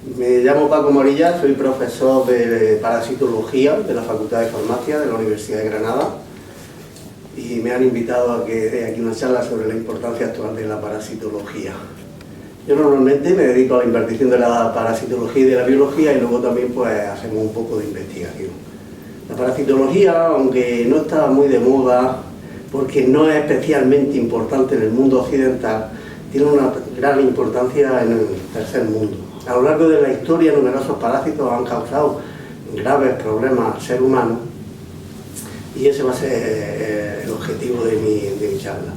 Me llamo Paco Morilla, soy profesor de parasitología de la Facultad de Farmacia de la Universidad de Granada y me han invitado a que dé aquí una charla sobre la importancia actual de la parasitología. Yo normalmente me dedico a la impartición de la parasitología y de la biología y luego también pues hacemos un poco de investigación. La parasitología, aunque no está muy de moda porque no es especialmente importante en el mundo occidental, tiene una gran importancia en el tercer mundo. A lo largo de la historia, numerosos parásitos han causado graves problemas al ser humano y ese va a ser el objetivo de mi charla.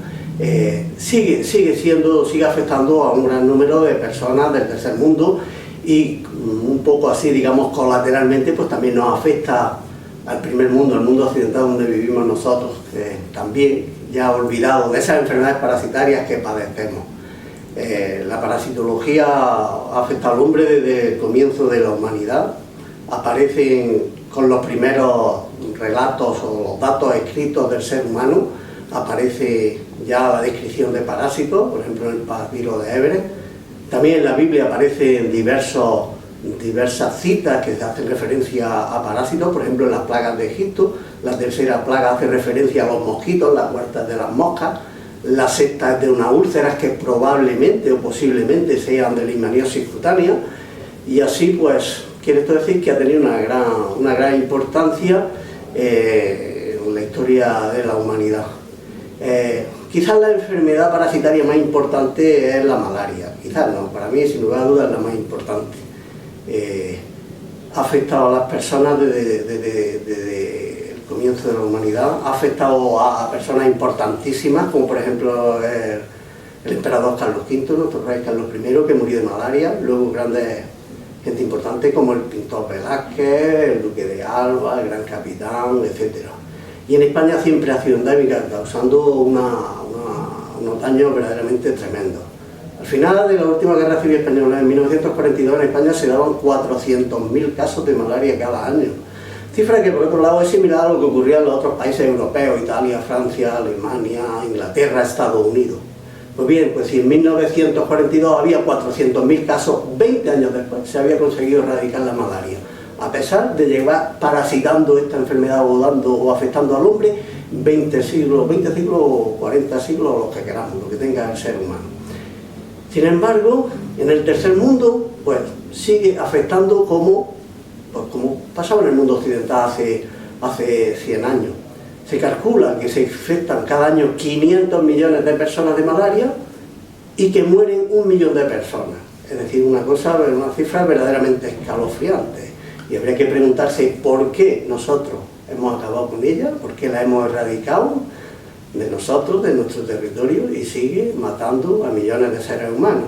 Sigue afectando a un gran número de personas del tercer mundo y un poco así, digamos, colateralmente, pues también nos afecta al primer mundo, al mundo occidental donde vivimos nosotros, también ya olvidado de esas enfermedades parasitarias que padecemos. La parasitología afecta al hombre desde el comienzo de la humanidad. Aparecen con los primeros relatos o los datos escritos del ser humano, aparece ya la descripción de parásitos, por ejemplo en el papiro de Everest. También en la Biblia aparecen diversas citas que hacen referencia a parásitos, por ejemplo en las plagas de Egipto. La tercera plaga hace referencia a los mosquitos, la cuarta es de las moscas. La sexta es de unas úlceras que probablemente o posiblemente sean de leishmaniosis cutánea, y así pues quiere esto decir que ha tenido una gran importancia en la historia de la humanidad. Quizás la enfermedad parasitaria más importante es la malaria, quizás no, para mí sin lugar a dudas es la más importante. Ha afectado a las personas desde comienzo de la humanidad, ha afectado a personas importantísimas, como por ejemplo el emperador Carlos V, nuestro rey Carlos I, que murió de malaria, luego gente importante como el pintor Velázquez, el duque de Alba, el gran capitán, etc. Y en España siempre ha sido endémica, causando unos daños verdaderamente tremendos. Al final de la última guerra civil española, en 1942, en España se daban 400.000 casos de malaria cada año. Cifra que por otro lado es similar a lo que ocurría en los otros países europeos, Italia, Francia, Alemania, Inglaterra, Estados Unidos. Pues bien, pues si en 1942 había 400.000 casos, 20 años después se había conseguido erradicar la malaria, a pesar de llevar parasitando esta enfermedad o afectando al hombre 20 siglos o 40 siglos, los que queramos, lo que tenga el ser humano. Sin embargo, en el tercer mundo, pues sigue afectando como pasaba en el mundo occidental hace 100 años. Se calcula que se infectan cada año 500 millones de personas de malaria y que mueren 1 millón de personas. Es decir, una cifra verdaderamente escalofriante. Y habría que preguntarse por qué nosotros hemos acabado con ella, por qué la hemos erradicado de nosotros, de nuestro territorio, y sigue matando a millones de seres humanos.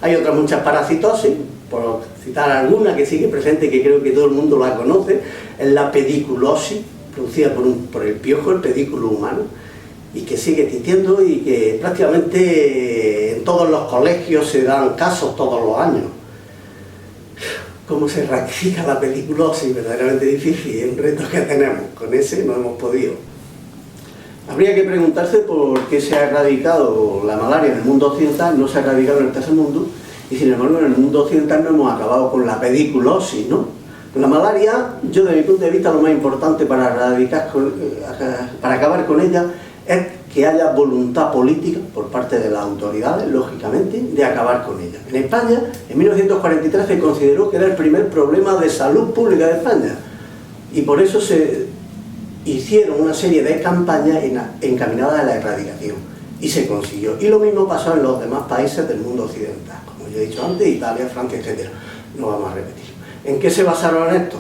Hay otras muchas parasitosis, por citar alguna que sigue presente y que creo que todo el mundo la conoce, es la pediculosis, producida por el piojo, el pedículo humano, y que sigue existiendo y que prácticamente en todos los colegios se dan casos todos los años. ¿Cómo se erradica la pediculosis? Verdaderamente difícil, es un reto que tenemos, con ese no hemos podido. Habría que preguntarse por qué se ha erradicado la malaria en el mundo occidental, no se ha erradicado en el tercer mundo, y sin embargo en el mundo occidental no hemos acabado con la pediculosis, ¿no? La malaria, yo desde mi punto de vista, lo más importante para acabar con ella es que haya voluntad política por parte de las autoridades, lógicamente, de acabar con ella. En España, en 1943 se consideró que era el primer problema de salud pública de España, y por eso se hicieron una serie de campañas encaminadas a la erradicación, y se consiguió. Y lo mismo pasó en los demás países del mundo occidental, como yo he dicho antes, Italia, Francia, etc. No vamos a repetir. ¿En qué se basaron estos?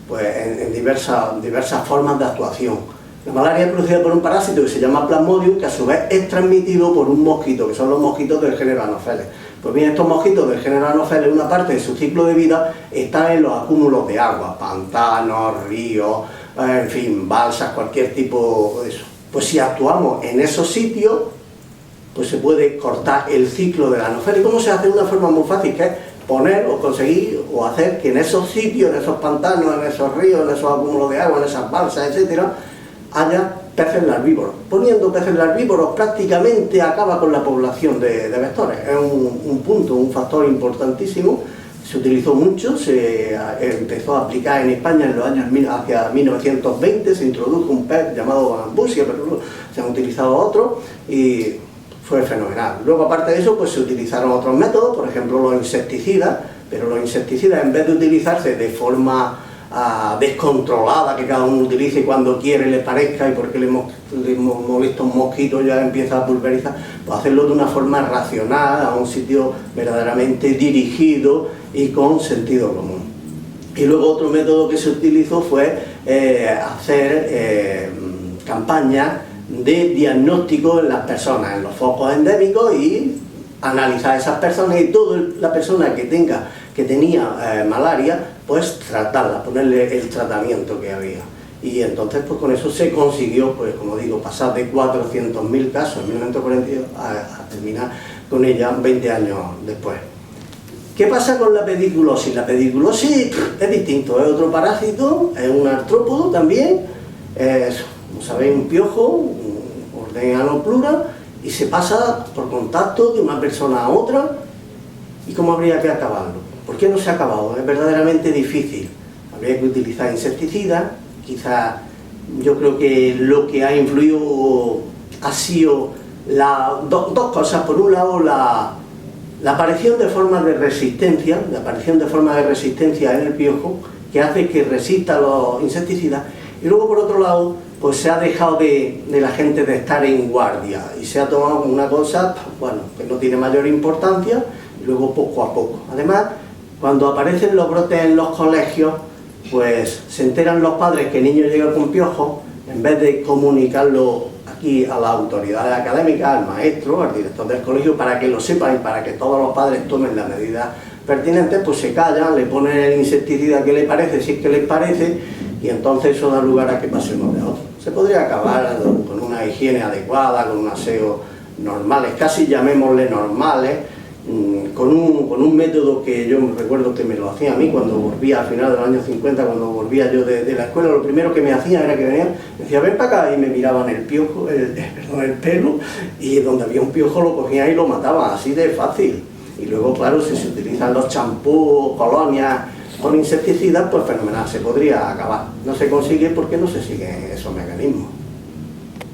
Pues en diversas formas de actuación. La malaria es producida por un parásito que se llama Plasmodium, que a su vez es transmitido por un mosquito, que son los mosquitos del género Anopheles. Pues bien, estos mosquitos del género Anopheles, una parte de su ciclo de vida está en los acúmulos de agua, pantanos, ríos, en fin, balsas, cualquier tipo de eso. Pues si actuamos en esos sitios, pues se puede cortar el ciclo del Anopheles. ¿Cómo se hace? De una forma muy fácil, que es poner o conseguir o hacer que en esos sitios, en esos pantanos, en esos ríos, en esos acúmulos de agua, en esas balsas, etcétera, haya peces larvívoros. Poniendo peces larvívoros prácticamente acaba con la población de vectores. Es un punto, un factor importantísimo. se utilizó mucho, se empezó a aplicar en España en los años hacia 1920, se introdujo un PEP llamado Gambusia, pero luego se han utilizado otros y fue fenomenal. Luego, aparte de eso, pues se utilizaron otros métodos, por ejemplo los insecticidas, pero los insecticidas, en vez de utilizarse de forma descontrolada, que cada uno utilice cuando quiere, le parezca, y porque le molesta un mosquito ya empieza a pulverizar, pues hacerlo de una forma racional, a un sitio verdaderamente dirigido y con sentido común. Y luego otro método que se utilizó fue hacer campañas de diagnóstico en las personas, en los focos endémicos, y analizar a esas personas, y toda la persona que tenía malaria, pues tratarla, ponerle el tratamiento que había. Y entonces pues con eso se consiguió, pues como digo, pasar de 400.000 casos en 1942 a terminar con ella 20 años después. ¿Qué pasa con la pediculosis? La pediculosis es distinto, es otro parásito, es un artrópodo también, es, como sabéis, un piojo, un orden Anopleura, y se pasa por contacto de una persona a otra. ¿Y cómo habría que acabarlo? ¿Por qué no se ha acabado? Es verdaderamente difícil. Habría que utilizar insecticidas. Quizás yo creo que lo que ha influido ha sido dos cosas. Por un lado, la aparición de formas de resistencia, en el piojo, que hace que resista los insecticidas. Y luego, por otro lado, pues se ha dejado de la gente de estar en guardia y se ha tomado una cosa, bueno, que no tiene mayor importancia, y luego poco a poco. Además, cuando aparecen los brotes en los colegios, pues se enteran los padres que el niño llega con piojos, en vez de comunicarlo aquí a las autoridades académicas, al maestro, al director del colegio, para que lo sepan y para que todos los padres tomen las medidas pertinentes, pues se callan, le ponen el insecticida que le parece, si es que les parece, y entonces eso da lugar a que pase uno de otro. Se podría acabar con una higiene adecuada, con un aseo normales, casi llamémosle normales, con un método que yo me recuerdo que me lo hacía a mí cuando volvía al final de los años 50, cuando volvía yo de la escuela. Lo primero que me hacía era que venían, me decía, ven para acá, y me miraban el pelo, y donde había un piojo lo cogían y lo mataban, así de fácil. Y luego, claro, si se utilizan los champús, colonias con insecticidas, pues fenomenal, se podría acabar. No se consigue porque no se siguen esos mecanismos.